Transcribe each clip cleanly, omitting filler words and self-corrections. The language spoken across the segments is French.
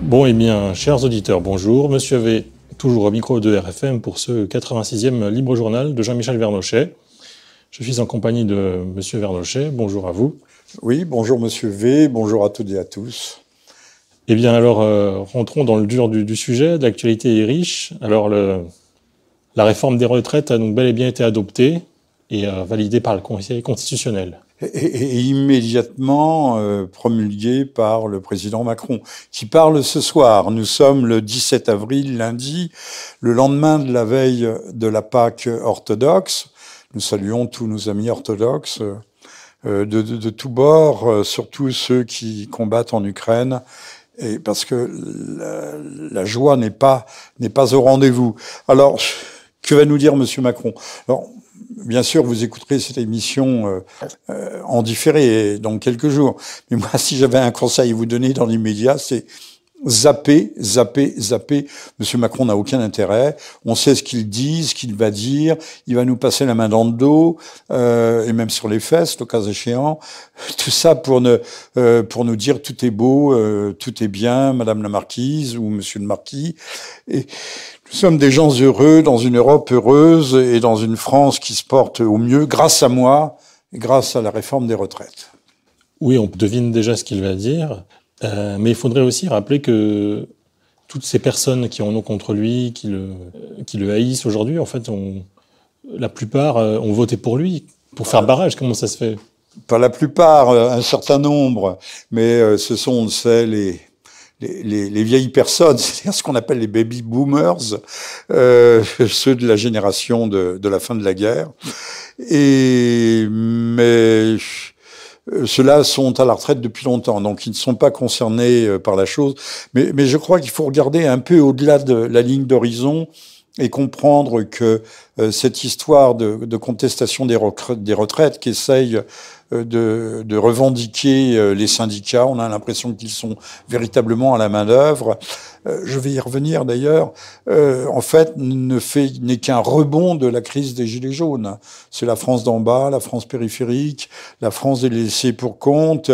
Bon, eh bien, chers auditeurs, bonjour. Monsieur V, toujours au micro de RFM pour ce 86e Libre Journal de Jean-Michel Vernochet. Je suis en compagnie de Monsieur Vernochet. Bonjour à vous. Oui, bonjour Monsieur V, bonjour à toutes et à tous. Eh bien, alors, rentrons dans le dur du sujet. L'actualité est riche. Alors, la réforme des retraites a donc bel et bien été adoptée et validée par le Conseil constitutionnel. Et immédiatement promulgué par le président Macron, qui parle ce soir. Nous sommes le 17 avril, lundi, le lendemain de la veille de la Pâque orthodoxe. Nous saluons tous nos amis orthodoxes de tous bords, surtout ceux qui combattent en Ukraine, et parce que la joie n'est pas au rendez-vous. Alors, que va nous dire Monsieur Macron? Alors, bien sûr, vous écouterez cette émission en différé dans quelques jours. Mais moi, si j'avais un conseil à vous donner dans l'immédiat, c'est zapper. Monsieur Macron n'a aucun intérêt. On sait ce qu'il dit, ce qu'il va dire. Il va nous passer la main dans le dos et même sur les fesses, le cas échéant. Tout ça pour nous dire tout est beau, tout est bien, Madame la Marquise ou Monsieur le Marquis. Et nous sommes des gens heureux dans une Europe heureuse et dans une France qui se porte au mieux grâce à moi et grâce à la réforme des retraites. Oui, on devine déjà ce qu'il va dire. Mais il faudrait aussi rappeler que toutes ces personnes qui en ont contre lui, qui le haïssent aujourd'hui, en fait, la plupart ont voté pour lui, pour faire barrage. Comment ça se fait? Pas la plupart, un certain nombre, mais ce sont, on le sait, les vieilles personnes, c'est-à-dire ce qu'on appelle les baby boomers, ceux de la génération de la fin de la guerre. Mais ceux-là sont à la retraite depuis longtemps, donc ils ne sont pas concernés par la chose. Mais je crois qu'il faut regarder un peu au-delà de la ligne d'horizon et comprendre que cette histoire de contestation des retraites qu'essayent de revendiquer les syndicats, on a l'impression qu'ils sont véritablement à la manœuvre. Je vais y revenir d'ailleurs. En fait, n'est qu'un rebond de la crise des Gilets jaunes. C'est la France d'en bas, la France périphérique, la France des laissés pour compte,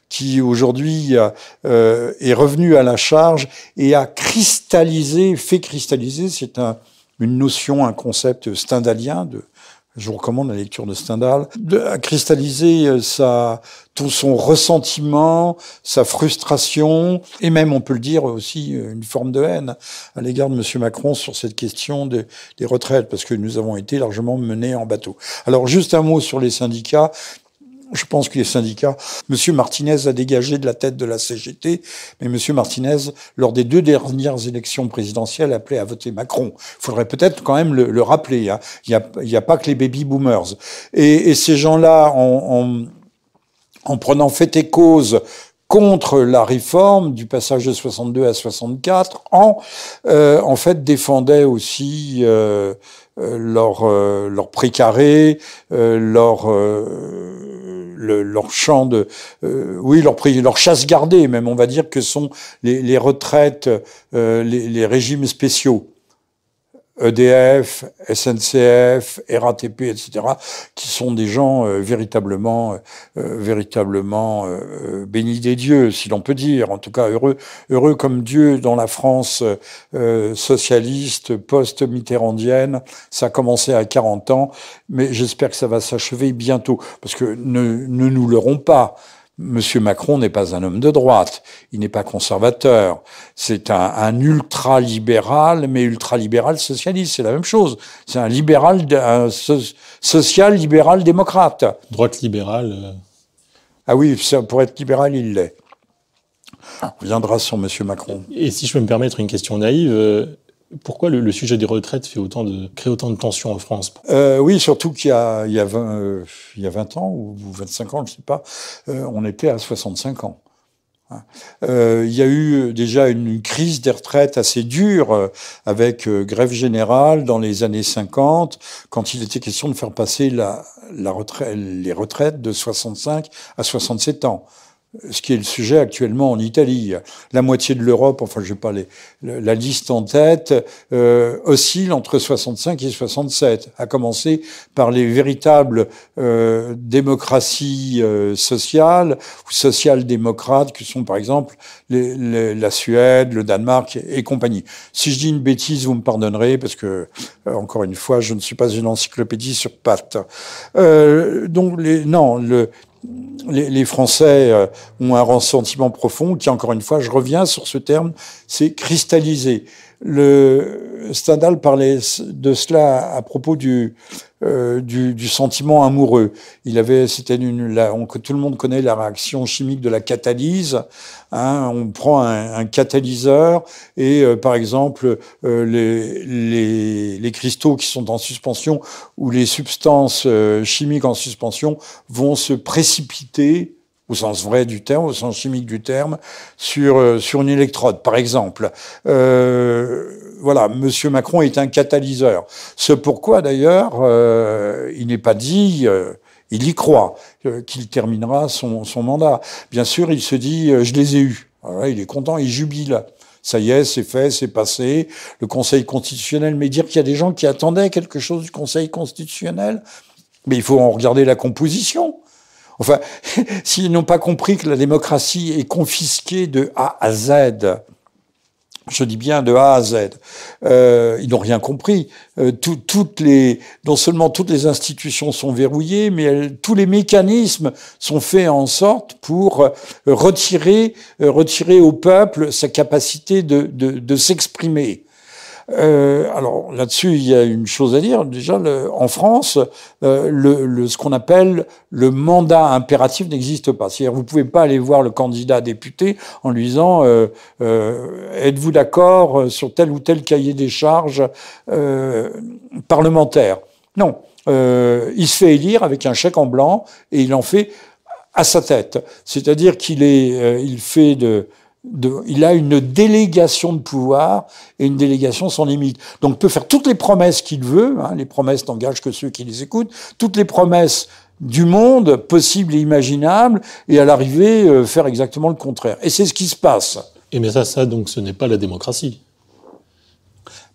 qui aujourd'hui est revenu à la charge et a fait cristalliser, c'est une notion, un concept stendhalien, je vous recommande la lecture de Stendhal, a cristallisé son ressentiment, sa frustration, et même, on peut le dire aussi, une forme de haine à l'égard de M. Macron sur cette question des retraites, parce que nous avons été largement menés en bateau. Alors, juste un mot sur les syndicats. Je pense que les syndicats, M. Martinez a dégagé de la tête de la CGT, mais M. Martinez, lors des 2 dernières élections présidentielles, appelait à voter Macron. Il faudrait peut-être quand même le rappeler. Hein. Il y a pas que les baby boomers. Et ces gens-là, en prenant fait et cause contre la réforme du passage de 62 à 64, en fait défendaient aussi leur précaré, leur champ de leur chasse gardée, même on va dire que sont les retraites, les régimes spéciaux, EDF, SNCF, RATP, etc., qui sont des gens véritablement bénis des dieux, si l'on peut dire, en tout cas heureux comme Dieu dans la France socialiste, post-mitterrandienne. Ça a commencé à 40 ans, mais j'espère que ça va s'achever bientôt, parce que ne nous leurrons pas. Monsieur Macron n'est pas un homme de droite, il n'est pas conservateur, c'est un ultra-libéral, mais ultra-libéral socialiste, c'est la même chose. C'est un social-libéral démocrate. Droite libérale. Ah oui, pour être libéral, il l'est. On reviendra sur Monsieur Macron. Et si je peux me permettre une question naïve, pourquoi le sujet des retraites crée autant de tensions en France? Oui, surtout qu'il y a 20 ans ou 25 ans, je ne sais pas, on était à 65 ans. Il y a eu déjà une crise des retraites assez dure avec grève générale dans les années 50, quand il était question de faire passer les retraites de 65 à 67 ans. ce qui est le sujet actuellement en Italie. La moitié de l'Europe, enfin je n'ai pas la liste en tête, oscille entre 65 et 67, à commencer par les véritables démocraties sociales ou social-démocrates que sont par exemple la Suède, le Danemark et compagnie. Si je dis une bêtise, vous me pardonnerez parce que, encore une fois, je ne suis pas une encyclopédie sur pattes. Donc, les Français ont un ressentiment profond qui, encore une fois, je reviens sur ce terme, c'est cristallisé. Stendhal parlait de cela à propos du sentiment amoureux. Tout le monde connaît la réaction chimique de la catalyse. Hein, on prend un catalyseur et, par exemple, les cristaux qui sont en suspension ou les substances chimiques en suspension vont se précipiter au sens vrai du terme, au sens chimique du terme, sur une électrode, par exemple. Voilà, Monsieur Macron est un catalyseur. Ce pourquoi, d'ailleurs, il n'est pas dit, il y croit, qu'il terminera son mandat. Bien sûr, il se dit, je les ai eus. Voilà, il est content, il jubile. Ça y est, c'est fait, c'est passé. Le Conseil constitutionnel, mais dire qu'il y a des gens qui attendaient quelque chose du Conseil constitutionnel, mais il faut en regarder la composition. Enfin, s'ils n'ont pas compris que la démocratie est confisquée de A à Z, je dis bien de A à Z, ils n'ont rien compris. Non seulement toutes les institutions sont verrouillées, mais tous les mécanismes sont faits en sorte pour retirer au peuple sa capacité de s'exprimer. Alors là-dessus, il y a une chose à dire. Déjà, en France, ce qu'on appelle le mandat impératif n'existe pas. C'est-à-dire, vous pouvez pas aller voir le candidat député en lui disant êtes-vous d'accord sur tel ou tel cahier des charges parlementaire. Non, il se fait élire avec un chèque en blanc et il en fait à sa tête. C'est-à-dire qu'il il a une délégation de pouvoir et une délégation sans limite. Donc, il peut faire toutes les promesses qu'il veut, hein, les promesses n'engagent que ceux qui les écoutent, toutes les promesses du monde, possibles et imaginables, et à l'arrivée, faire exactement le contraire. Et c'est ce qui se passe. Et mais ça, donc, ce n'est pas la démocratie.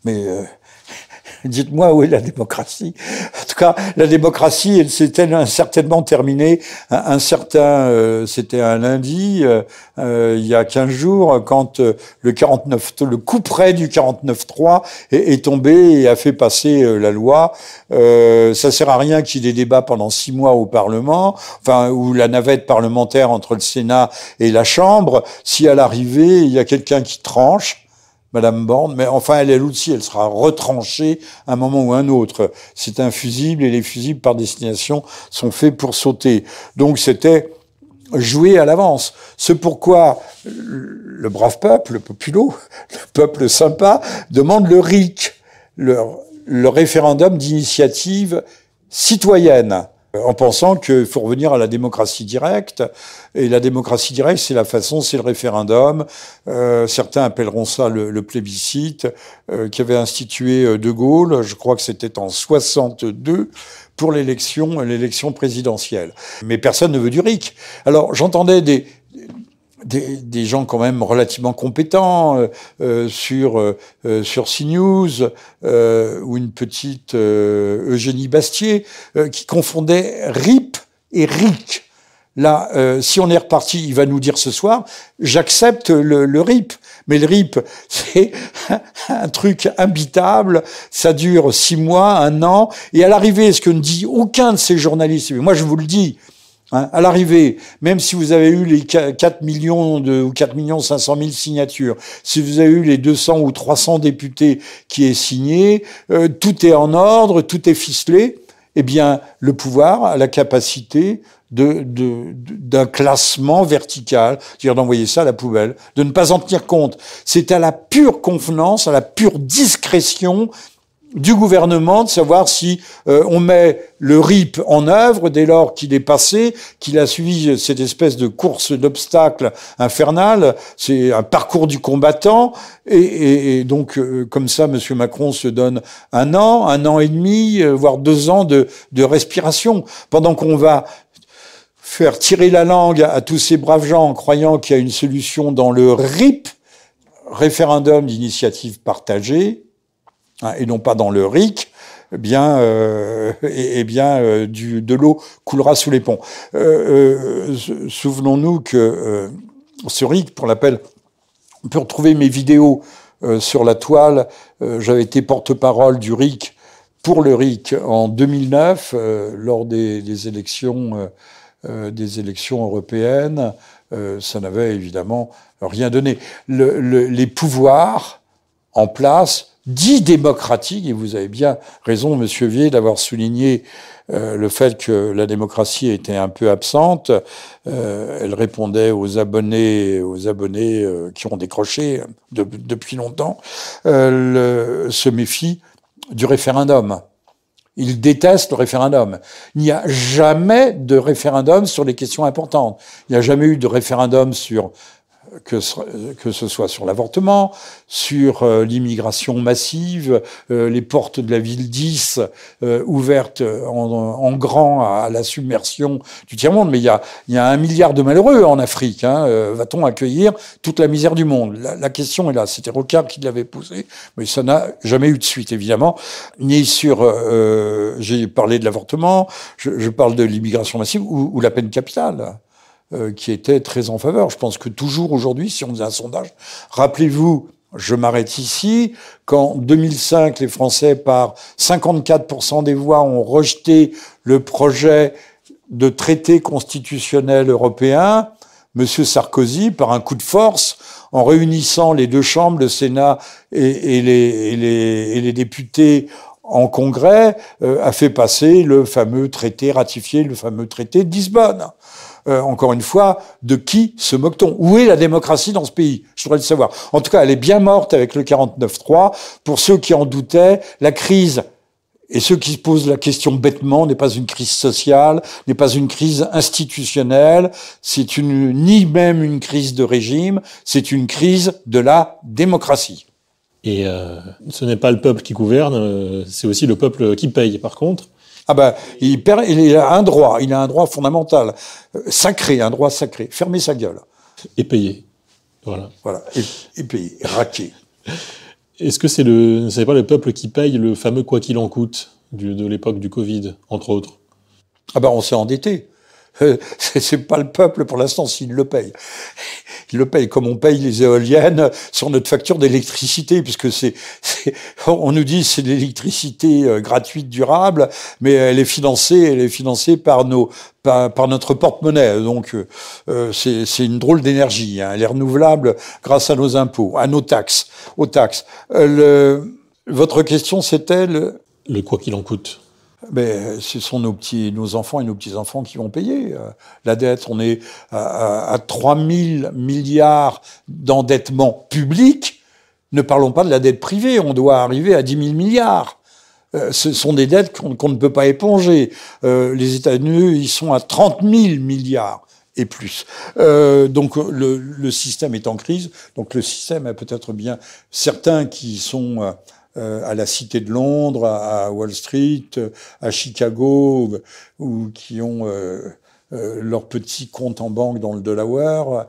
Mais dites-moi où est la démocratie. En tout cas, la démocratie, elle s'est certainement terminée. C'était un lundi, il y a 15 jours, quand le coup près du 49.3 est tombé et a fait passer la loi. Ça sert à rien qu'il y ait des débats pendant 6 mois au Parlement, enfin, ou la navette parlementaire entre le Sénat et la Chambre. Si à l'arrivée, il y a quelqu'un qui tranche, Madame Borne, mais enfin, elle aussi, elle sera retranchée à un moment ou un autre. C'est un fusible et les fusibles, par destination, sont faits pour sauter. Donc, c'était joué à l'avance. C'est pourquoi le brave peuple, le populo, le peuple sympa, demande le RIC, le référendum d'initiative citoyenne, en pensant qu'il faut revenir à la démocratie directe. Et la démocratie directe, c'est le référendum. Certains appelleront ça le plébiscite, qu'avait institué De Gaulle, je crois que c'était en 62, pour l'élection présidentielle. Mais personne ne veut du RIC. Alors, j'entendais des gens quand même relativement compétents sur CNews ou une petite Eugénie Bastier qui confondait RIP et RIC. Là, si on est reparti, il va nous dire ce soir, j'accepte le RIP. Mais le RIP, c'est un truc imbitable, ça dure 6 mois, 1 an, et à l'arrivée, ce que ne dit aucun de ces journalistes, moi je vous le dis, hein, à l'arrivée, même si vous avez eu les 4 millions ou 4 500 000 signatures, si vous avez eu les 200 ou 300 députés qui est signé, tout est en ordre, tout est ficelé, eh bien, le pouvoir a la capacité d'un classement vertical, c'est-à-dire d'envoyer ça à la poubelle, de ne pas en tenir compte. C'est à la pure convenance, à la pure discrétion du gouvernement de savoir si on met le RIP en œuvre dès lors qu'il est passé, qu'il a suivi cette espèce de course d'obstacles infernale, c'est un parcours du combattant, et donc comme ça, M. Macron se donne 1 an et demi, voire 2 ans de respiration, pendant qu'on va faire tirer la langue à tous ces braves gens en croyant qu'il y a une solution dans le RIP, référendum d'initiative partagée, hein, et non pas dans le RIC, de l'eau coulera sous les ponts. Souvenons-nous que ce RIC, pour l'appel, on peut retrouver mes vidéos sur la toile. J'avais été porte-parole du RIC pour le RIC en 2009 lors des élections européennes. Ça n'avait évidemment rien donné. Les pouvoirs en place, dits démocratiques, et vous avez bien raison, Monsieur Vier, d'avoir souligné le fait que la démocratie était un peu absente. Elle répondait aux abonnés qui ont décroché depuis longtemps, se méfie du référendum. Ils détestent le référendum. Il n'y a jamais de référendum sur les questions importantes. Il n'y a jamais eu de référendum sur que ce soit sur l'avortement, sur l'immigration massive, les portes de la ville 10 ouvertes en grand à la submersion du tiers-monde. Mais il y a 1 milliard de malheureux en Afrique. Hein. Va-t-on accueillir toute la misère du monde? La question est là. C'était Rocard qui l'avait posée, mais ça n'a jamais eu de suite, évidemment. Ni sur... j'ai parlé de l'avortement, je parle de l'immigration massive ou la peine capitale. Qui était très en faveur. Je pense que toujours aujourd'hui, si on faisait un sondage, rappelez-vous, je m'arrête ici, qu'en 2005, les Français, par 54% des voix, ont rejeté le projet de traité constitutionnel européen. Monsieur Sarkozy, par un coup de force, en réunissant les deux chambres, le Sénat et les députés en Congrès, a fait passer le fameux traité, ratifié le fameux traité de Lisbonne. Encore une fois, de qui se moque-t-on? Où est la démocratie dans ce pays? Je voudrais le savoir. En tout cas, elle est bien morte avec le 49-3. Pour ceux qui en doutaient, la crise, et ceux qui se posent la question bêtement, n'est pas une crise sociale, n'est pas une crise institutionnelle, c'est ni même une crise de régime, c'est une crise de la démocratie. Et ce n'est pas le peuple qui gouverne, c'est aussi le peuple qui paye, par contre. Ah ben, il a un droit fondamental, sacré, un droit sacré. Fermer sa gueule. Et payer. Voilà. Voilà. Et payer, raquer. Est-ce que c'est pas le peuple qui paye le fameux quoi qu'il en coûte de l'époque du Covid, entre autres? Ah ben, on s'est endetté. C'est pas le peuple pour l'instant s'il le paye. Il le paye comme on paye les éoliennes sur notre facture d'électricité, puisque on nous dit c'est de l'électricité gratuite, durable, mais elle est financée par notre porte-monnaie. Donc c'est une drôle d'énergie. Hein. Elle est renouvelable grâce à nos impôts, à nos taxes, aux taxes. Votre question c'était le quoi qu'il en coûte. Mais ce sont nos enfants et nos petits-enfants qui vont payer. La dette, on est à 3 000 milliards d'endettement public. Ne parlons pas de la dette privée, on doit arriver à 10 000 milliards. Ce sont des dettes qu'on ne peut pas éponger. Les États-Unis, ils sont à 30 000 milliards et plus. Donc le système est en crise. Donc le système a peut-être bien certains qui sont... à la Cité de Londres, à Wall Street, à Chicago, ou qui ont leur petit compte en banque dans le Delaware,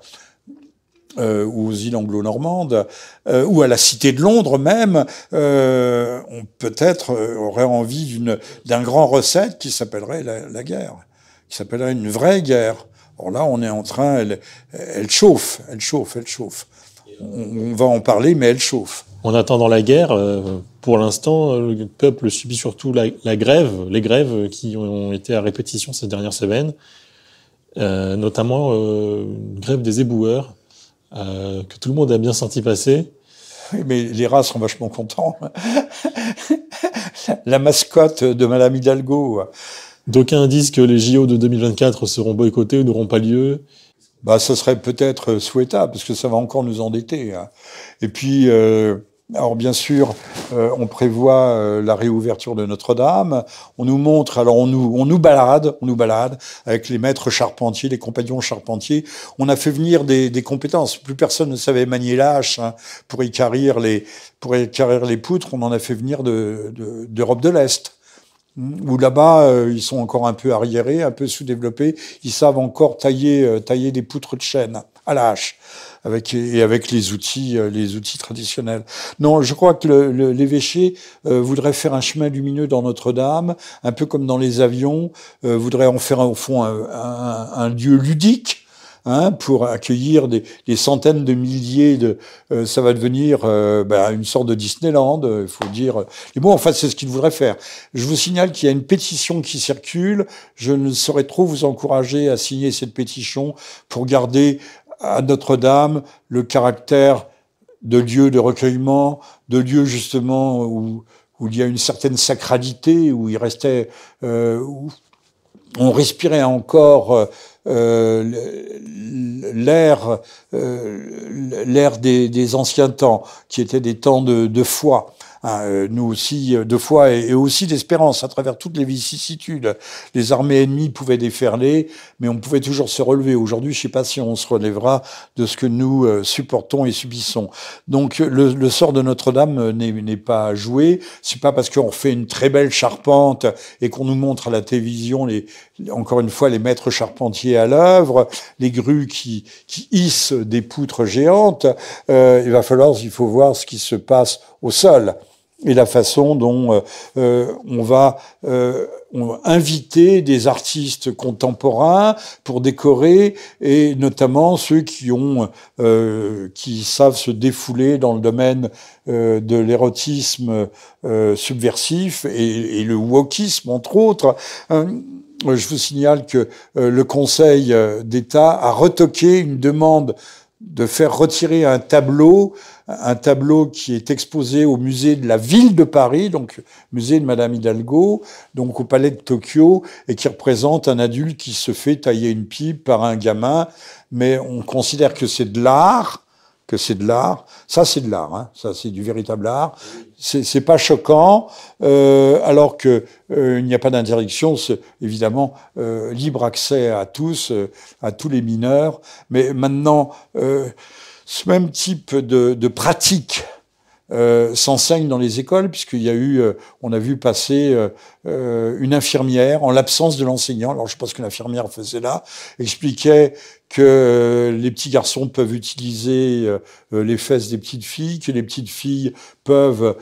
ou aux îles anglo-normandes, ou à la Cité de Londres même, on peut-être aurait envie d'un grand recette qui s'appellerait la guerre, qui s'appellerait une vraie guerre. Or là, on est en train, elle chauffe. On va en parler, mais elle chauffe. En attendant la guerre, pour l'instant, le peuple subit surtout les grèves qui ont été à répétition ces dernières semaines, notamment une grève des éboueurs, que tout le monde a bien senti passer. Oui, mais les rats sont vachement contents. La mascotte de Madame Hidalgo. D'aucuns disent que les JO de 2024 seront boycottés ou n'auront pas lieu. Bah, ce serait peut-être souhaitable, parce que ça va encore nous endetter. Hein. Et puis, alors bien sûr, on prévoit la réouverture de Notre-Dame. On nous montre, alors on nous balade avec les maîtres charpentiers, les compagnons charpentiers. On a fait venir des compétences. Plus personne ne savait manier la hache hein, pour équarrir les poutres. On en a fait venir d'Europe de l'Est. où là-bas, ils sont encore un peu arriérés, un peu sous-développés. Ils savent encore tailler des poutres de chêne à la hache, avec les outils traditionnels. Non, je crois que l'évêché voudrait faire un chemin lumineux dans Notre-Dame, un peu comme dans les avions, voudrait en faire au fond un lieu ludique. Pour accueillir des centaines de milliers ça va devenir une sorte de Disneyland, il faut dire les mots. Enfin, c'est ce qu'il voudrait faire. Je vous signale qu'il y a une pétition qui circule. Je ne saurais trop vous encourager à signer cette pétition pour garder à Notre-Dame le caractère de lieu de recueillement, de lieu justement où il y a une certaine sacralité, où il restait, où on respirait encore l'air des anciens temps, qui étaient des temps de foi. Nous aussi, de foi et aussi d'espérance à travers toutes les vicissitudes. Les armées ennemies pouvaient déferler, mais on pouvait toujours se relever. Aujourd'hui, je ne sais pas si on se relèvera de ce que nous supportons et subissons. Donc, le sort de Notre-Dame n'est pas joué. C'est pas parce qu'on refait une très belle charpente et qu'on nous montre à la télévision encore une fois, les maîtres charpentiers à l'œuvre, les grues qui hissent des poutres géantes. Il faut voir ce qui se passe au sol et la façon dont on va inviter des artistes contemporains pour décorer, et notamment ceux qui savent se défouler dans le domaine de l'érotisme subversif et le wokisme, entre autres. Je vous signale que le Conseil d'État a retoqué une demande de faire retirer un tableau qui est exposé au musée de la ville de Paris, donc musée de Madame Hidalgo, donc au palais de Tokyo, et qui représente un adulte qui se fait tailler une pipe par un gamin, mais on considère que c'est de l'art. Ça c'est de l'art, ça c'est du véritable art. C'est pas choquant, alors que il n'y a pas d'interdiction, c'est évidemment libre accès à tous les mineurs. Mais maintenant, ce même type de pratique s'enseigne dans les écoles, puisqu'il y a eu, on a vu passer une infirmière en l'absence de l'enseignant. Alors je sais pas ce que l'infirmière faisait là, expliquait que les petits garçons peuvent utiliser les fesses des petites filles, que les petites filles peuvent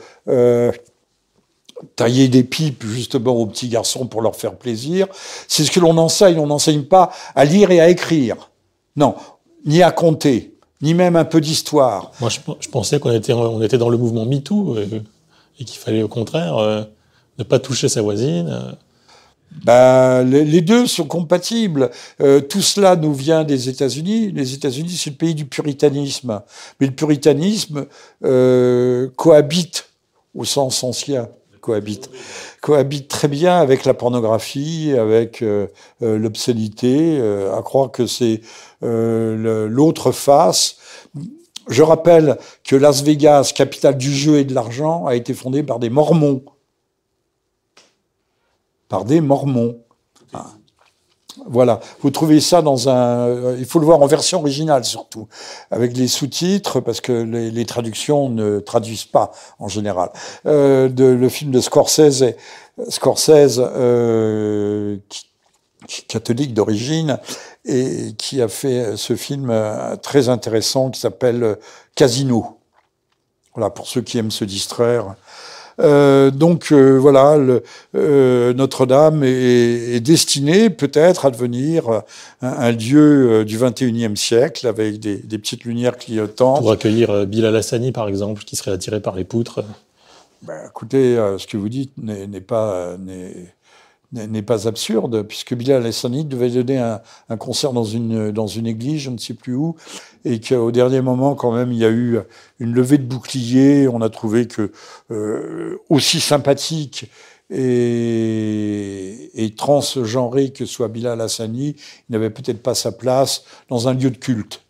tailler des pipes justement aux petits garçons pour leur faire plaisir. C'est ce que l'on enseigne. On n'enseigne pas à lire et à écrire. Non, ni à compter. Ni même un peu d'histoire. Moi, je pensais qu'on était dans le mouvement MeToo et qu'il fallait au contraire ne pas toucher sa voisine. Les deux sont compatibles. Tout cela nous vient des États-Unis. Les États-Unis, c'est le pays du puritanisme. Mais le puritanisme cohabite, au sens ancien, cohabite très bien avec la pornographie, avec l'obscénité, à croire que c'est l'autre face. Je rappelle que Las Vegas, capitale du jeu et de l'argent, a été fondée par des Mormons. Voilà. Vous trouvez ça il faut le voir en version originale surtout, avec les sous-titres, parce que les traductions ne traduisent pas en général. Le film de Scorsese, catholique d'origine, et qui a fait ce film très intéressant qui s'appelle Casino. Voilà, pour ceux qui aiment se distraire. Voilà, Notre-Dame est destinée peut-être à devenir un lieu du XXIe siècle, avec des petites lumières clignotantes. Pour accueillir Bilal Hassani, par exemple, qui serait attiré par les poutres. Écoutez, ce que vous dites n'est pas absurde, puisque Bilal Hassani devait donner un concert dans une église, je ne sais plus où, et qu'au dernier moment, quand même, il y a eu une levée de bouclier. On a trouvé que aussi sympathique et transgenré que soit Bilal Hassani, il n'avait peut-être pas sa place dans un lieu de culte.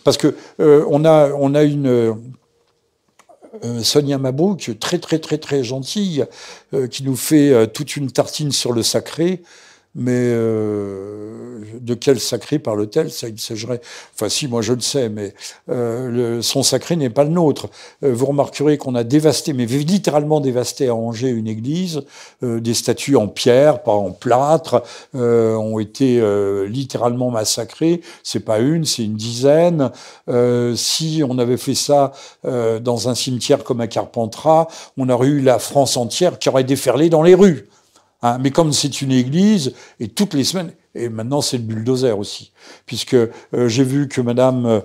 Parce que on a une Sonia Mabrouk, très très très très gentille, qui nous fait toute une tartine sur le sacré, mais de de quel sacré parle-t-elle? Ça, il s'agirait... Enfin, si, moi je le sais, mais son sacré n'est pas le nôtre. Vous remarquerez qu'on a dévasté, mais littéralement dévasté à Angers une église. Des statues en pierre, pas en plâtre, ont été littéralement massacrées. C'est pas une, c'est une dizaine. Si on avait fait ça dans un cimetière comme à Carpentras, on aurait eu la France entière qui aurait déferlé dans les rues. Hein, mais comme c'est une église, et toutes les semaines, et maintenant c'est le bulldozer aussi, puisque j'ai vu que Madame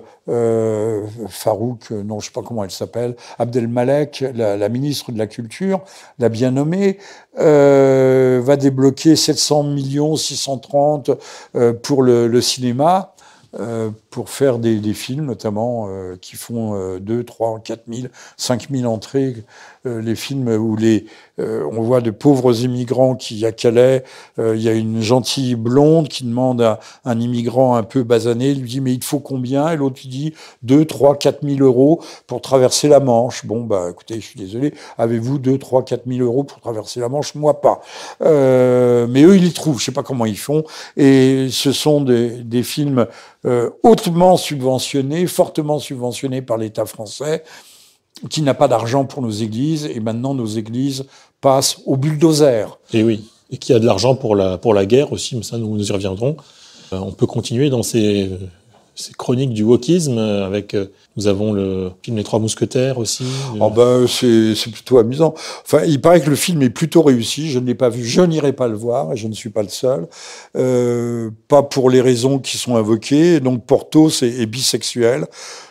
Farouk, non je sais pas comment elle s'appelle, Abdelmalek, la ministre de la Culture, la bien nommée, va débloquer 700 630 pour le cinéma. Pour faire des films, notamment, qui font 2, 3, 4 000, 5 000 entrées. Les films où on voit de pauvres immigrants qui, à Calais, il y a une gentille blonde qui demande à un immigrant un peu basané, lui dit « Mais il te faut combien ?» Et l'autre lui dit « 2, 3, 4 000 euros pour traverser la Manche. » Bon, bah, écoutez, je suis désolé. Avez-vous 2, 3, 4 000 euros pour traverser la Manche? Moi, pas. Mais eux, ils les trouvent. Je sais pas comment ils font. Et ce sont des films hautement subventionnés, fortement subventionnés par l'État français, qui n'a pas d'argent pour nos églises, et maintenant nos églises passent au bulldozer. Et oui, et qui a de l'argent pour la guerre aussi, mais ça nous y reviendrons. On peut continuer dans ces chroniques du wokisme avec... Nous avons le film Les Trois Mousquetaires aussi. Oh ben, c'est plutôt amusant. Enfin, il paraît que le film est plutôt réussi. Je ne l'ai pas vu, je n'irai pas le voir, et je ne suis pas le seul. Pas pour les raisons qui sont invoquées. Donc Porthos est bisexuel.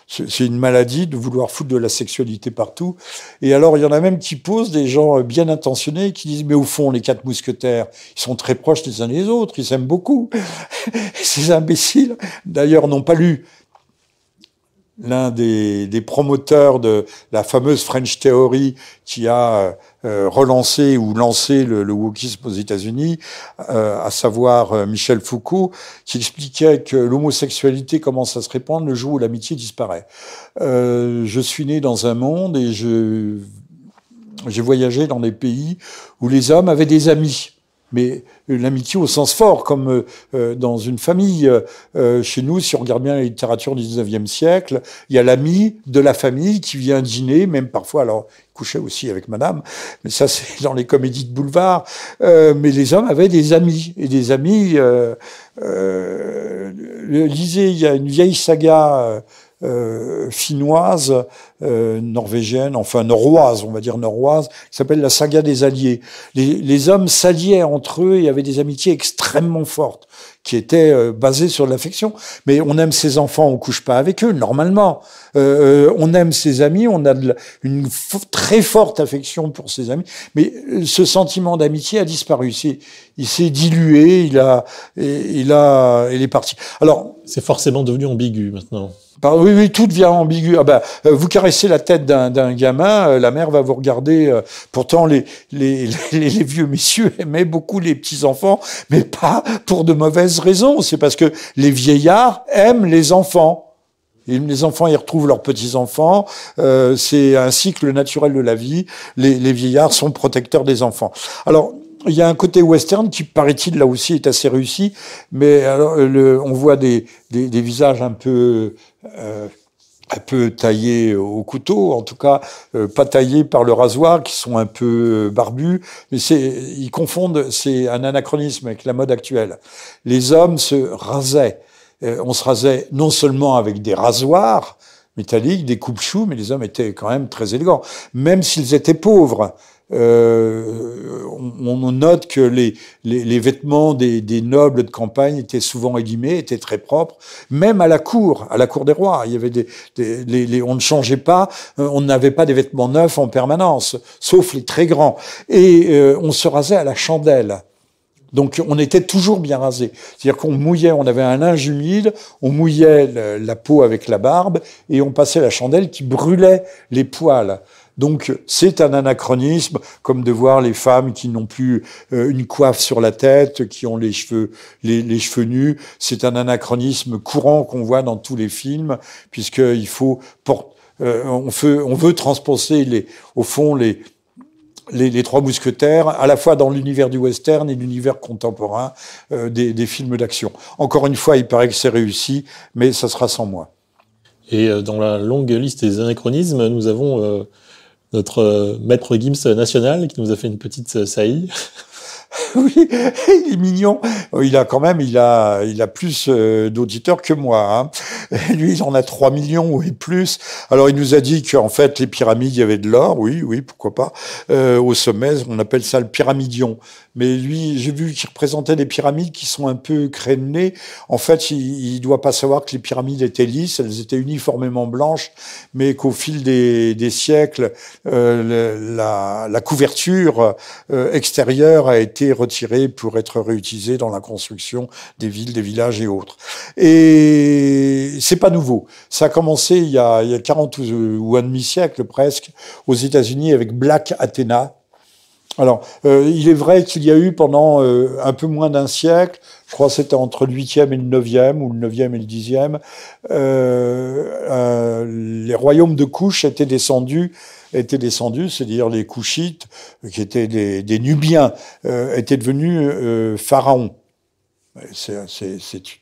C'est une maladie de vouloir foutre de la sexualité partout. Et alors, il y en a même qui posent, des gens bien intentionnés, qui disent, mais au fond, les quatre mousquetaires, ils sont très proches les uns des autres, ils s'aiment beaucoup. Ces imbéciles, d'ailleurs, n'ont pas lu l'un des promoteurs de la fameuse French Theory qui a relancé ou lancé le wokisme aux États-Unis, à savoir Michel Foucault, qui expliquait que l'homosexualité commence à se répandre le jour où l'amitié disparaît. Je suis né dans un monde et j'ai voyagé dans des pays où les hommes avaient des amis. Mais l'amitié au sens fort, comme dans une famille. Chez nous, si on regarde bien la littérature du 19e siècle, il y a l'ami de la famille qui vient dîner, même parfois, alors, il couchait aussi avec madame, mais ça, c'est dans les comédies de boulevard. Mais les hommes avaient des amis. Et des amis... lisez, il y a une vieille saga... finnoise, norvégienne, enfin norroise, on va dire norroise, qui s'appelle la saga des alliés. Les hommes s'alliaient entre eux et avaient des amitiés extrêmement fortes, qui étaient basées sur l'affection. Mais on aime ses enfants, on couche pas avec eux, normalement. On aime ses amis, on a une très forte affection pour ses amis, mais ce sentiment d'amitié a disparu. Il s'est dilué, il est parti. Alors, c'est forcément devenu ambigu maintenant. Oui, tout devient ambigu. Ah ben, vous caressez la tête d'un gamin, la mère va vous regarder. Pourtant, les vieux messieurs aimaient beaucoup les petits-enfants, mais pas pour de mauvaises raisons. C'est parce que les vieillards aiment les enfants. Et les enfants y retrouvent leurs petits-enfants. C'est un cycle naturel de la vie. Les vieillards sont protecteurs des enfants. Alors, il y a un côté western qui, paraît-il, là aussi est assez réussi, mais alors, on voit des visages un peu taillés au couteau, en tout cas pas taillés par le rasoir, qui sont un peu barbus. Mais ils confondent, c'est un anachronisme avec la mode actuelle. Les hommes se rasaient. On se rasait non seulement avec des rasoirs métalliques, des coupe-choux, mais les hommes étaient quand même très élégants, même s'ils étaient pauvres. On note que les vêtements des nobles de campagne étaient souvent élimés, étaient très propres, même à la cour des rois. Il y avait on ne changeait pas, on n'avait pas des vêtements neufs en permanence, sauf les très grands. Et on se rasait à la chandelle. Donc on était toujours bien rasé. C'est-à-dire qu'on mouillait, on avait un linge humide, on mouillait la peau avec la barbe et on passait la chandelle qui brûlait les poils. Donc c'est un anachronisme, comme de voir les femmes qui n'ont plus une coiffe sur la tête, qui ont les cheveux nus. C'est un anachronisme courant qu'on voit dans tous les films, puisqu'il faut on veut transposer au fond les Trois Mousquetaires, à la fois dans l'univers du western et l'univers contemporain des films d'action. Encore une fois, il paraît que c'est réussi, mais ça sera sans moi. Et dans la longue liste des anachronismes, nous avons notre maître Gims national qui nous a fait une petite saillie. Oui, il est mignon. Il a plus d'auditeurs que moi. Hein. Lui, il en a 3 millions et plus. Alors, il nous a dit qu'en fait, les pyramides, il y avait de l'or. Oui, pourquoi pas. Au sommet, on appelle ça le pyramidion. Mais lui, j'ai vu qu'il représentait des pyramides qui sont un peu crénelées. En fait, il doit pas savoir que les pyramides étaient lisses, elles étaient uniformément blanches, mais qu'au fil des siècles, la couverture extérieure a été retirée pour être réutilisée dans la construction des villes, des villages et autres. Et c'est pas nouveau. Ça a commencé il y a 40 ou un demi-siècle presque aux États-Unis avec Black Athena. Alors, il est vrai qu'il y a eu pendant un peu moins d'un siècle, je crois que c'était entre le 8e et le 9e, ou le 9e et le 10e, les royaumes de Couche étaient descendus, c'est-à-dire les Couchites, qui étaient des Nubiens, étaient devenus pharaons. C'est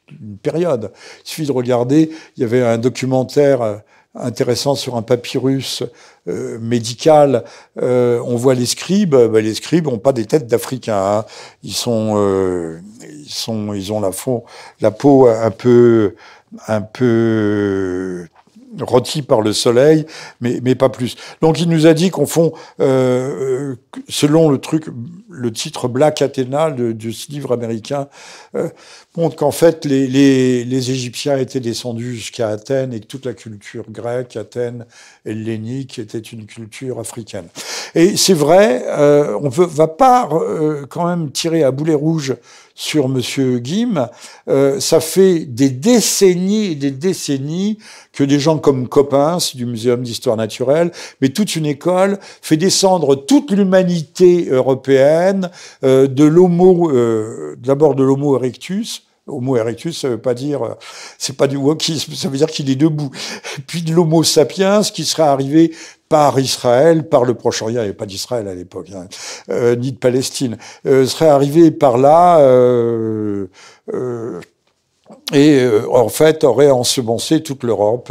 une période. Il suffit de regarder, il y avait un documentaire intéressant sur un papyrus médical. On voit les scribes. Les scribes n'ont pas des têtes d'Africains. Hein. Ils ont la peau un peu rôti par le soleil, mais pas plus. Donc il nous a dit qu'au fond, selon le titre Black Athena de ce livre américain, montre qu'en fait les Égyptiens étaient descendus jusqu'à Athènes et que toute la culture grecque, Athènes, hellénique était une culture africaine. Et c'est vrai, on va pas quand même tirer à boulet rouge sur Monsieur Guim. Ça fait des décennies et des décennies que des gens comme Coppens du Muséum d'histoire naturelle, mais toute une école, fait descendre toute l'humanité européenne d'abord de l'Homo erectus. Homo erectus, ça veut pas dire, c'est pas du wokisme, ça veut dire qu'il est debout. Puis de l'Homo sapiens, qui serait arrivé par Israël, par le Proche-Orient, il n'y avait pas d'Israël à l'époque, hein, ni de Palestine, serait arrivé par là, et en fait aurait ensemencé toute l'Europe.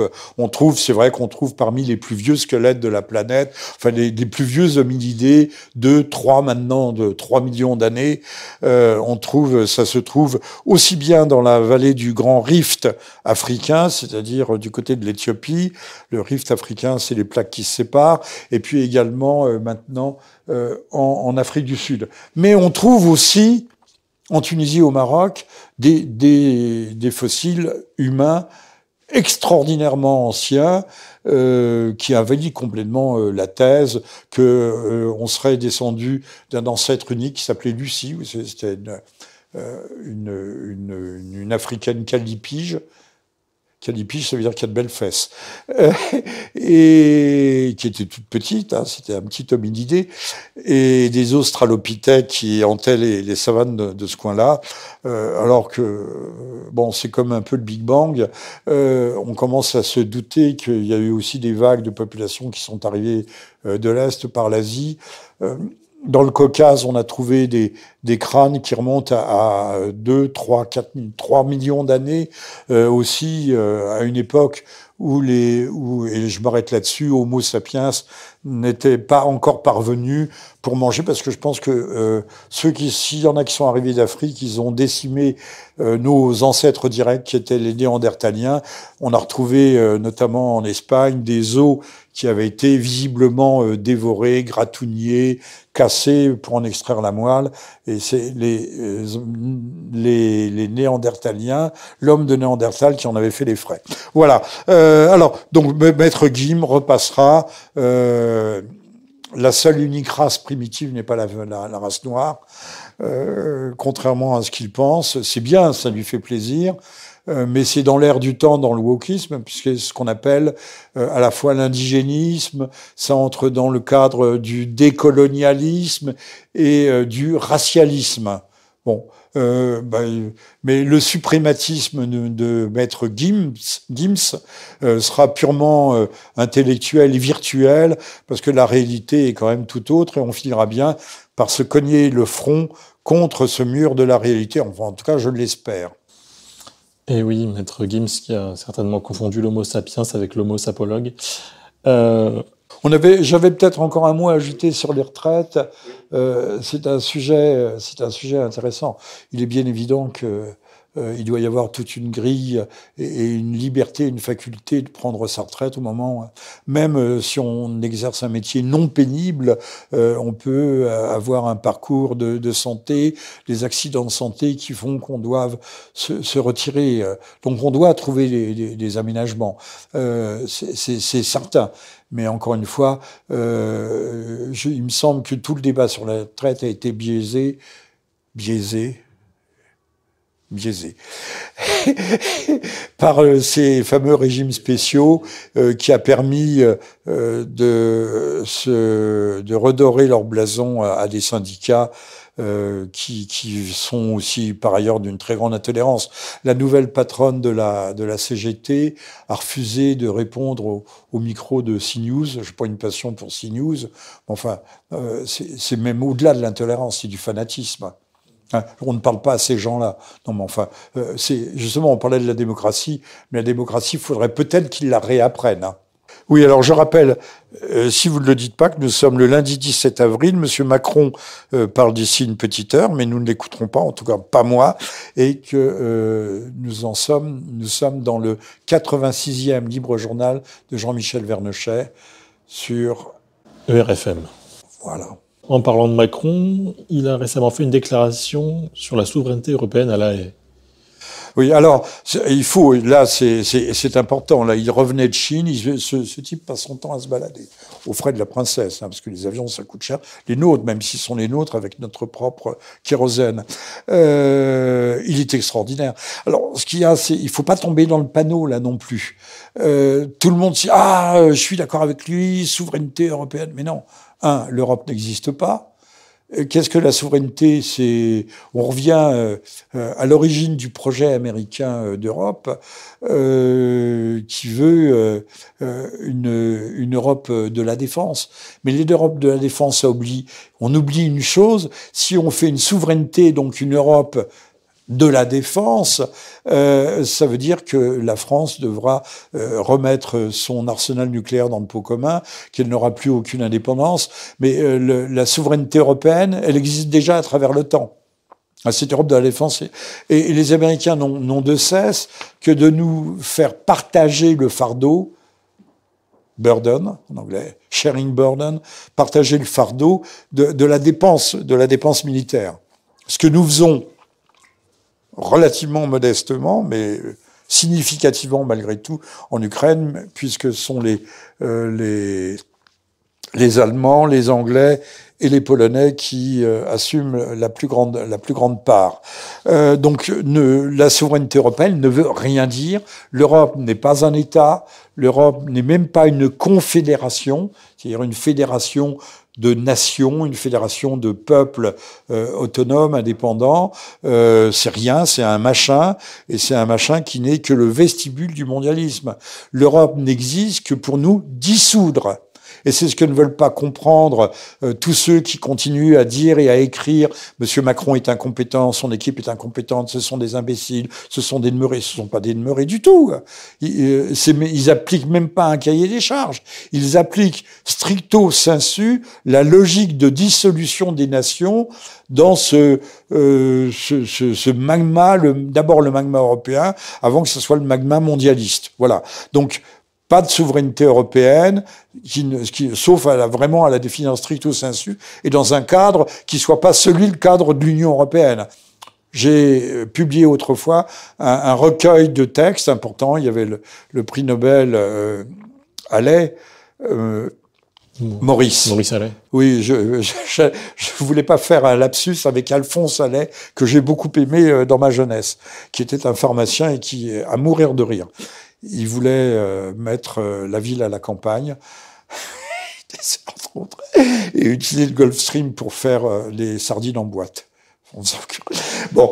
C'est vrai qu'on trouve parmi les plus vieux squelettes de la planète, enfin les plus vieux hominidés de 3 millions d'années, ça se trouve aussi bien dans la vallée du Grand Rift africain, c'est-à-dire du côté de l'Éthiopie. Le Rift africain, c'est les plaques qui se séparent, et puis également maintenant en Afrique du Sud. Mais on trouve aussi en Tunisie, au Maroc, des fossiles humains extraordinairement anciens qui invalident complètement la thèse que on serait descendu d'un ancêtre unique qui s'appelait Lucie. C'était une africaine calipige. Calipige, ça veut dire qu'il y a de belles fesses. Et qui était toute petite, hein, c'était un petit hominidé. Et des australopithèques qui hantaient les savanes de ce coin-là. Alors que, c'est comme un peu le Big Bang. On commence à se douter qu'il y a eu aussi des vagues de population qui sont arrivées de l'Est par l'Asie. Dans le Caucase, on a trouvé des crânes qui remontent à 2, 3, 4, 3 millions d'années, aussi à une époque où et je m'arrête là-dessus, Homo sapiens n'était pas encore parvenu pour manger, parce que je pense que s'il y en a qui sont arrivés d'Afrique, ils ont décimé nos ancêtres directs qui étaient les Néandertaliens. On a retrouvé notamment en Espagne des os qui avaient été visiblement dévorés, gratouillés, cassés pour en extraire la moelle. Et c'est les Néandertaliens, l'homme de Néandertal qui en avait fait les frais. Voilà. Alors, donc, Maître Guim repassera. La seule unique race primitive n'est pas la race noire, contrairement à ce qu'il pense. C'est bien, ça lui fait plaisir. Mais c'est dans l'air du temps, dans le wokisme, puisque c'est ce qu'on appelle à la fois l'indigénisme, ça entre dans le cadre du décolonialisme et du racialisme. Bon, Mais le suprématisme de maître Gims sera purement intellectuel et virtuel, parce que la réalité est quand même tout autre, et on finira bien par se cogner le front contre ce mur de la réalité. Enfin, en tout cas, je l'espère. Et oui, maître Gims qui a certainement confondu l'homo sapiens avec l'homo sapologue. J'avais peut-être encore un mot à ajouter sur les retraites. C'est un sujet intéressant. Il est bien évident que il doit y avoir toute une grille et une liberté, une faculté de prendre sa retraite au moment, même si on exerce un métier non pénible, on peut avoir un parcours de santé, des accidents de santé qui font qu'on doive se retirer. Donc on doit trouver des aménagements. C'est certain. Mais encore une fois, il me semble que tout le débat sur la retraite a été biaisé par ces fameux régimes spéciaux qui a permis de redorer leur blason à des syndicats qui sont aussi par ailleurs d'une très grande intolérance. La nouvelle patronne de la CGT a refusé de répondre au micro de CNews. Je n'ai pas une passion pour CNews. Enfin, c'est même au-delà de l'intolérance, c'est du fanatisme. On ne parle pas à ces gens-là. Non, mais enfin, justement, on parlait de la démocratie, mais la démocratie, il faudrait peut-être qu'ils la réapprennent. Oui, alors je rappelle, si vous ne le dites pas, que nous sommes le lundi 17 avril. Monsieur Macron parle d'ici une petite heure, mais nous ne l'écouterons pas, en tout cas pas moi, et que nous sommes dans le 86e libre journal de Jean-Michel Vernochet sur ERFM. Voilà. En parlant de Macron, il a récemment fait une déclaration sur la souveraineté européenne à La Haye. Oui, alors, là, c'est important. Là, il revenait de Chine, ce type passe son temps à se balader, aux frais de la princesse, parce que les avions, ça coûte cher. Les nôtres, même s'ils sont les nôtres, avec notre propre kérosène. Il est extraordinaire. Alors, ce qu'il y a, il faut pas tomber dans le panneau, là, non plus. Tout le monde dit, je suis d'accord avec lui, souveraineté européenne. Mais non. L'Europe n'existe pas. Qu'est-ce que la souveraineté? On revient à l'origine du projet américain d'Europe, qui veut une Europe de la défense. Mais l'Europe de la défense on oublie une chose: si on fait une souveraineté, donc une Europe de la défense, ça veut dire que la France devra remettre son arsenal nucléaire dans le pot commun, qu'elle n'aura plus aucune indépendance. Mais la souveraineté européenne, elle existe déjà à travers le temps. Cette Europe de la défense. Et les Américains n'ont de cesse que de nous faire partager le fardeau, burden, en anglais, sharing burden, partager le fardeau de la dépense militaire. Ce que nous faisons relativement modestement, mais significativement malgré tout, en Ukraine, puisque ce sont les Allemands, les Anglais et les Polonais qui assument la plus grande part. Donc la souveraineté européenne ne veut rien dire. L'Europe n'est pas un État. L'Europe n'est même pas une confédération, c'est-à-dire une fédération de nations, une fédération de peuples autonomes, indépendants. C'est rien, c'est un machin, et c'est un machin qui n'est que le vestibule du mondialisme. L'Europe n'existe que pour nous dissoudre. Et c'est ce que ne veulent pas comprendre tous ceux qui continuent à dire et à écrire « Monsieur Macron est incompétent, son équipe est incompétente, ce sont des imbéciles, ce sont des demeurés ». Ce ne sont pas des demeurés du tout. Ils appliquent même pas un cahier des charges. Ils appliquent stricto sensu la logique de dissolution des nations dans ce magma, d'abord le magma européen, avant que ce soit le magma mondialiste. Voilà. Donc, pas de souveraineté européenne, sauf vraiment à la définir stricto sensu, et dans un cadre qui soit pas le cadre de l'Union européenne. J'ai publié autrefois un recueil de textes importants. Il y avait le prix Nobel Allais, Maurice Allais. Oui, je voulais pas faire un lapsus avec Alphonse Allais, que j'ai beaucoup aimé dans ma jeunesse, qui était un pharmacien et qui, à mourir de rire. Il voulait mettre la ville à la campagne, et utiliser le Gulfstream pour faire les sardines en boîte. Bon,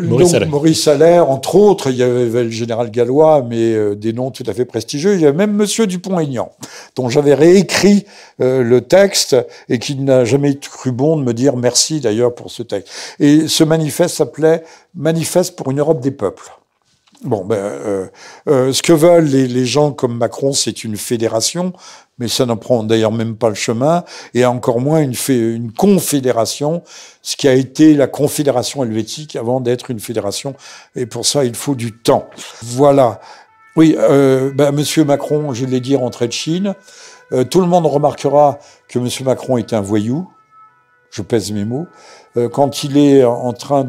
Maurice Allais. Maurice Allais, entre autres, il y avait le général Gallois, mais des noms tout à fait prestigieux. Il y avait même Monsieur Dupont-Aignan, dont j'avais réécrit le texte et qui n'a jamais cru bon de me dire merci d'ailleurs pour ce texte. Et ce manifeste s'appelait « Manifeste pour une Europe des peuples ». Bon, ce que veulent les gens comme Macron, c'est une fédération, mais ça n'en prend d'ailleurs même pas le chemin, et encore moins une confédération, ce qui a été la confédération helvétique avant d'être une fédération, et pour ça, il faut du temps. Voilà. Oui, Monsieur Macron, je l'ai dit, rentré de Chine. Tout le monde remarquera que Monsieur Macron est un voyou. Je pèse mes mots. Quand il est en train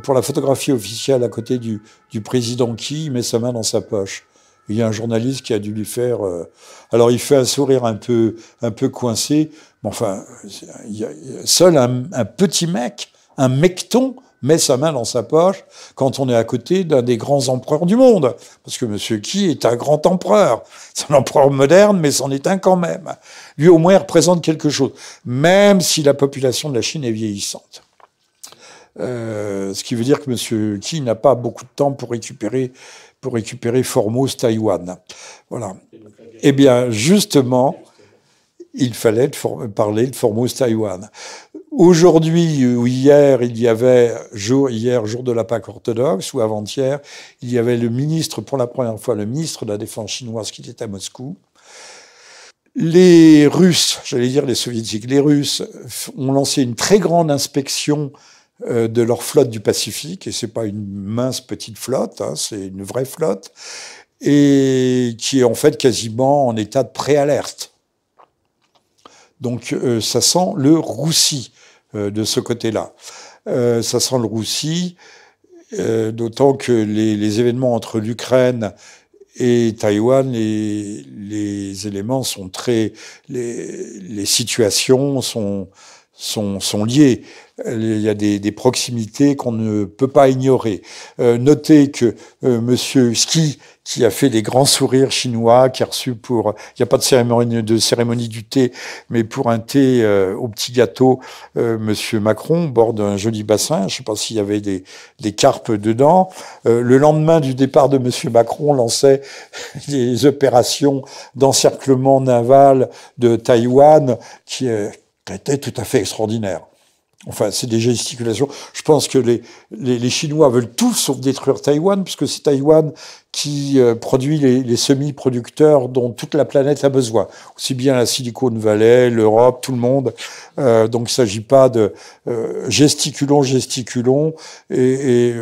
pour la photographie officielle à côté du président Xi, il met sa main dans sa poche. Il y a un journaliste qui a dû lui faire... alors, il fait un sourire un peu coincé. Mais enfin, seul un petit mec, un mecton, met sa main dans sa poche quand on est à côté d'un des grands empereurs du monde. Parce que Monsieur Xi est un grand empereur. C'est un empereur moderne, mais c'en est un quand même. Lui, au moins, il représente quelque chose. Même si la population de la Chine est vieillissante. Ce qui veut dire que Monsieur Xi n'a pas beaucoup de temps pour récupérer Formose, Taïwan. Voilà. Eh bien, justement, il fallait parler de Formose, Taïwan. Aujourd'hui ou hier, il y avait, jour de la Pâque orthodoxe, ou avant-hier, il y avait le ministre, pour la première fois, le ministre de la Défense chinoise qui était à Moscou. Les Russes, j'allais dire les Soviétiques, les Russes ont lancé une très grande inspection de leur flotte du Pacifique, et c'est pas une mince petite flotte, hein, c'est une vraie flotte, et qui est en fait quasiment en état de préalerte. Donc ça sent le roussi de ce côté-là. Ça sent le roussi, d'autant que les événements entre l'Ukraine et Taïwan, les éléments sont les situations sont liées. Il y a des proximités qu'on ne peut pas ignorer. Notez que Monsieur Xi, qui a fait des grands sourires chinois, qui a reçu il n'y a pas de cérémonie du thé, mais pour un thé au petit gâteau, Monsieur Macron, au bord d'un joli bassin. Je ne sais pas s'il y avait des carpes dedans. Le lendemain du départ de Monsieur Macron, lançait des opérations d'encerclement naval de Taïwan qui étaient tout à fait extraordinaires. Enfin, c'est des gesticulations. Je pense que les Chinois veulent tout sauf détruire Taïwan, puisque c'est Taïwan qui produit les semi-producteurs dont toute la planète a besoin. Aussi bien la Silicon Valley, l'Europe, tout le monde. Donc, il ne s'agit pas de gesticulons, et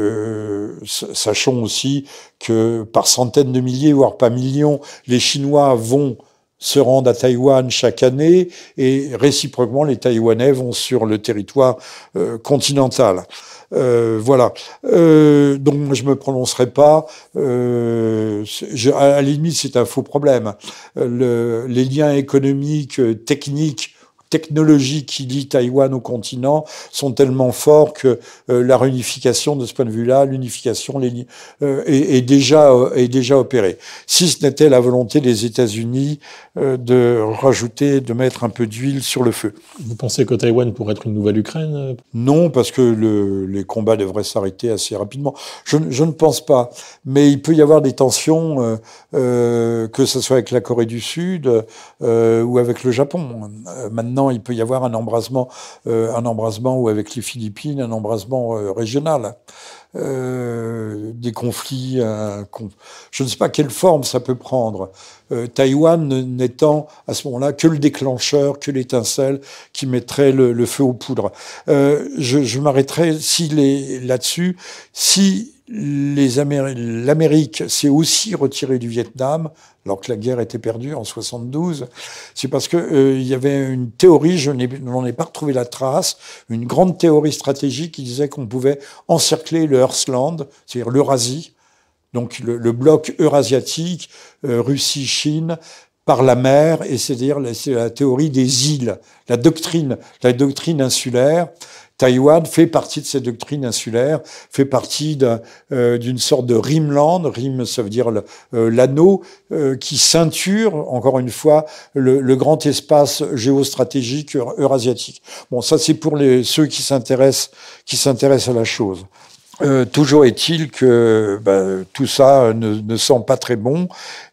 sachons aussi que par centaines de milliers, voire pas millions, les Chinois vont se rendent à Taïwan chaque année, et réciproquement, les Taïwanais vont sur le territoire continental. Voilà. Donc, je me prononcerai pas. À la limite, c'est un faux problème. Les liens économiques, technologiques qui lient Taïwan au continent sont tellement forts que la réunification, de ce point de vue-là, l'unification est déjà opérée. Si ce n'était la volonté des États-Unis de mettre un peu d'huile sur le feu. Vous pensez que Taïwan pourrait être une nouvelle Ukraine ? Non, parce que les combats devraient s'arrêter assez rapidement. Je ne pense pas. Mais il peut y avoir des tensions, que ce soit avec la Corée du Sud ou avec le Japon. Maintenant, il peut y avoir un embrasement ou avec les Philippines, un embrasement régional. Des conflits, je ne sais pas quelle forme ça peut prendre. Taïwan n'étant à ce moment-là que le déclencheur, que l'étincelle qui mettrait le feu aux poudres. Je m'arrêterai là-dessus. Si l'Amérique s'est aussi retirée du Vietnam, alors que la guerre était perdue en 72, c'est parce que il y avait une théorie, je n'en ai pas retrouvé la trace, une grande théorie stratégique qui disait qu'on pouvait encercler le Heartland, c'est-à-dire l'Eurasie, donc le bloc eurasiatique, Russie, Chine, par la mer, et c'est la théorie des îles, la doctrine insulaire, Taïwan fait partie de ces doctrines insulaires, fait partie d'une sorte de rimland. Rim, ça veut dire l'anneau qui ceinture, encore une fois, le grand espace géostratégique eurasiatique. Bon, ça c'est pour ceux qui s'intéressent à la chose. Toujours est-il que tout ça ne sent pas très bon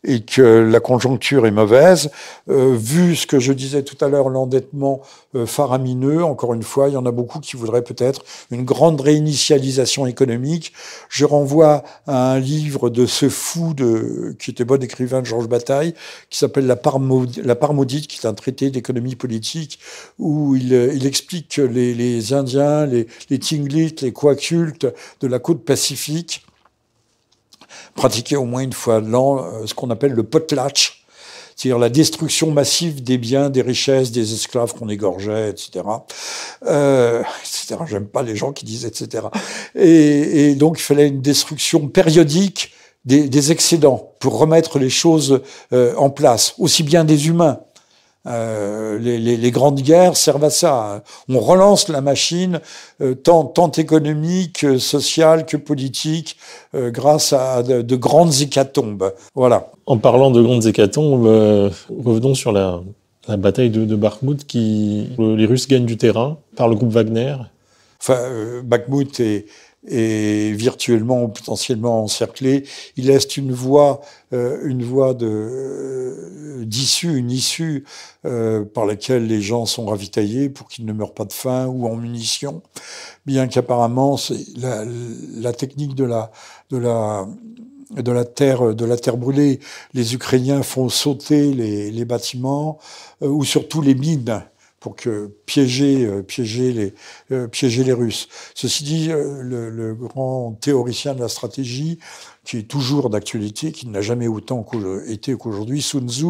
et que la conjoncture est mauvaise. Vu ce que je disais tout à l'heure, l'endettement faramineux, encore une fois, il y en a beaucoup qui voudraient peut-être une grande réinitialisation économique. Je renvoie à un livre de ce fou qui était bon écrivain de Georges Bataille, qui s'appelle La part maudite, qui est un traité d'économie politique, où il explique que les Indiens, les Tlingits, les Kwakults de la côte pacifique pratiquaient au moins une fois l'an ce qu'on appelle le potlatch, c'est-à-dire la destruction massive des biens, des richesses, des esclaves qu'on égorgeait, etc. J'aime pas les gens qui disent etc. Et donc il fallait une destruction périodique des excédents pour remettre les choses en place, aussi bien des humains. Les grandes guerres servent à ça. On relance la machine, tant économique, sociale que politique, grâce à de grandes hécatombes. Voilà. En parlant de grandes hécatombes, revenons sur la bataille de Bakhmout, les Russes gagnent du terrain par le groupe Wagner. Enfin, Bakhmout est virtuellement ou potentiellement encerclé. Il laisse une voie d'issue, une issue par laquelle les gens sont ravitaillés pour qu'ils ne meurent pas de faim ou en munitions. Bien qu'apparemment, c'est la technique de la terre brûlée. Les Ukrainiens font sauter les bâtiments ou surtout les mines, pour piéger les Russes. Ceci dit, le grand théoricien de la stratégie, qui est toujours d'actualité, qui n'a jamais autant été qu'aujourd'hui, Sun Tzu,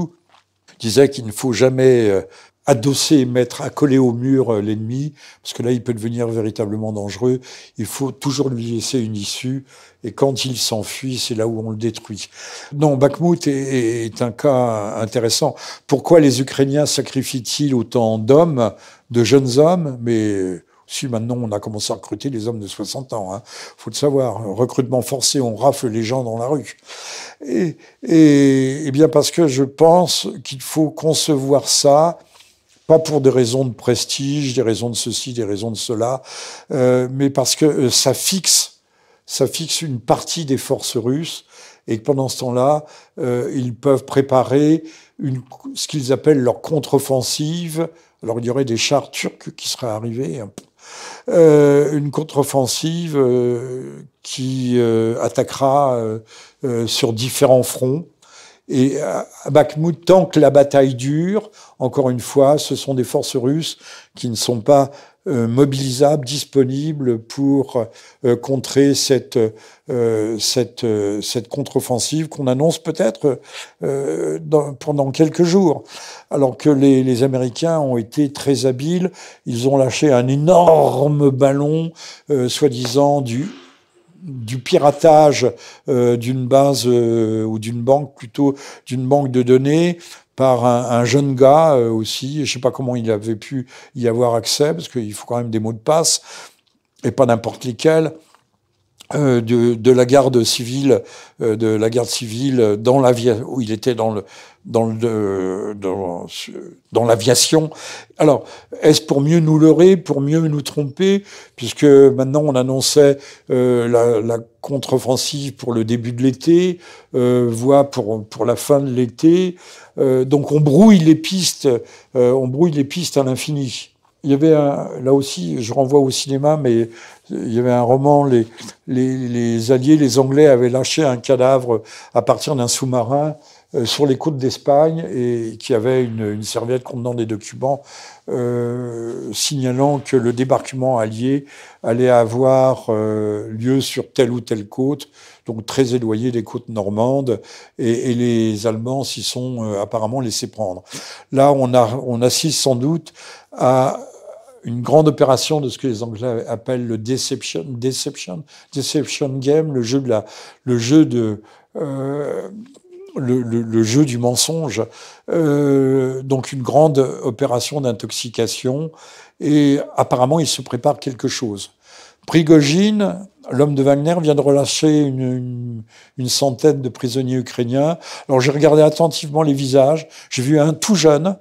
disait qu'il ne faut jamais adosser, accoler au mur l'ennemi, parce que là, il peut devenir véritablement dangereux. Il faut toujours lui laisser une issue, et quand il s'enfuit, c'est là où on le détruit. Non, Bakhmout est un cas intéressant. Pourquoi les Ukrainiens sacrifient-ils autant d'hommes, de jeunes hommes, mais si maintenant on a commencé à recruter les hommes de 60 ans, faut le savoir, recrutement forcé, on rafle les gens dans la rue. Et bien parce que je pense qu'il faut concevoir ça, pas pour des raisons de prestige, des raisons de ceci, des raisons de cela, mais parce que ça fixe une partie des forces russes et que pendant ce temps-là, ils peuvent préparer ce qu'ils appellent leur contre-offensive. Alors il y aurait des chars turcs qui seraient arrivés, une contre-offensive qui attaquera sur différents fronts. Et à Bakhmout, tant que la bataille dure, encore une fois, ce sont des forces russes qui ne sont pas mobilisables, disponibles pour contrer cette contre-offensive qu'on annonce peut-être pendant quelques jours. Alors que les Américains ont été très habiles, ils ont lâché un énorme ballon, soi-disant du piratage d'une base ou d'une banque, plutôt d'une banque de données, par un jeune gars aussi. Je sais pas comment il avait pu y avoir accès, parce qu'il faut quand même des mots de passe, et pas n'importe lesquels. De la garde civile, dans l'aviation, où il était dans l'aviation. Alors, est-ce pour mieux nous leurrer, pour mieux nous tromper, puisque maintenant on annonçait la contre-offensive pour le début de l'été, voire pour la fin de l'été. Donc on brouille les pistes à l'infini. Il y avait là aussi, je renvoie au cinéma, mais il y avait un roman, les Alliés, les Anglais avaient lâché un cadavre à partir d'un sous-marin sur les côtes d'Espagne et qui avait une serviette contenant des documents signalant que le débarquement allié allait avoir lieu sur telle ou telle côte, donc très éloigné des côtes normandes, et les Allemands s'y sont apparemment laissés prendre. Là, on assiste sans doute à une grande opération de ce que les Anglais appellent le Deception Game, le jeu de le jeu du mensonge. Donc une grande opération d'intoxication, et apparemment il se prépare quelque chose. Prigojine, l'homme de Wagner, vient de relâcher une centaine de prisonniers ukrainiens. Alors j'ai regardé attentivement les visages, j'ai vu un tout jeune,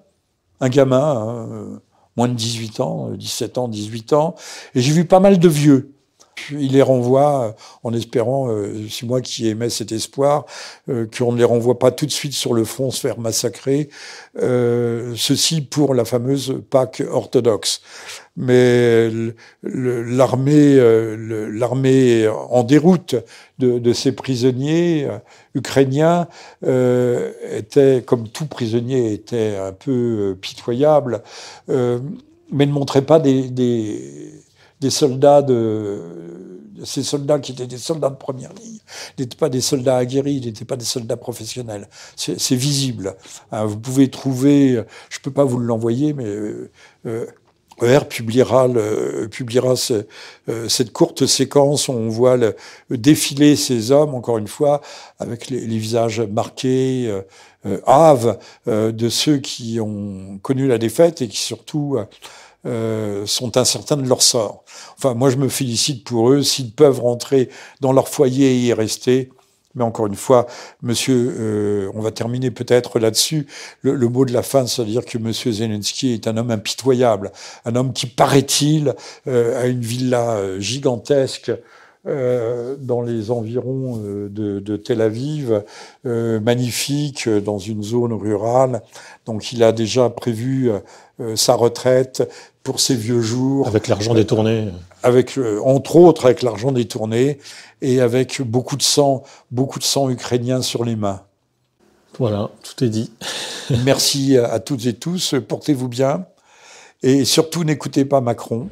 un gamin, moins de 18 ans, 17 ans, 18 ans, et j'ai vu pas mal de vieux. Il les renvoie en espérant, c'est moi qui émets cet espoir, qu'on ne les renvoie pas tout de suite sur le front se faire massacrer. Ceci pour la fameuse Pâque orthodoxe. Mais l'armée en déroute de ces prisonniers ukrainiens était, comme tout prisonnier, était un peu pitoyable, mais ne montrait pas des soldats ces soldats qui étaient des soldats de première ligne, n'étaient pas des soldats aguerris, n'étaient pas des soldats professionnels. C'est visible. Vous pouvez trouver, je peux pas vous l'envoyer, mais ER publiera cette courte séquence où on voit défiler ces hommes, encore une fois, avec les visages marqués, hâves, de ceux qui ont connu la défaite et qui surtout sont incertains de leur sort. Enfin, moi, je me félicite pour eux s'ils peuvent rentrer dans leur foyer et y rester. Mais encore une fois, monsieur, on va terminer peut-être là-dessus. Le mot de la fin, c'est-à-dire que monsieur Zelensky est un homme impitoyable, un homme qui, paraît-il, a une villa gigantesque dans les environs de Tel Aviv, magnifique, dans une zone rurale. Donc il a déjà prévu sa retraite pour ses vieux jours. Avec l'argent détourné. Avec, entre autres, avec l'argent détourné et avec beaucoup de sang ukrainien sur les mains. Voilà, tout est dit. Merci à toutes et tous. Portez-vous bien. Et surtout, n'écoutez pas Macron.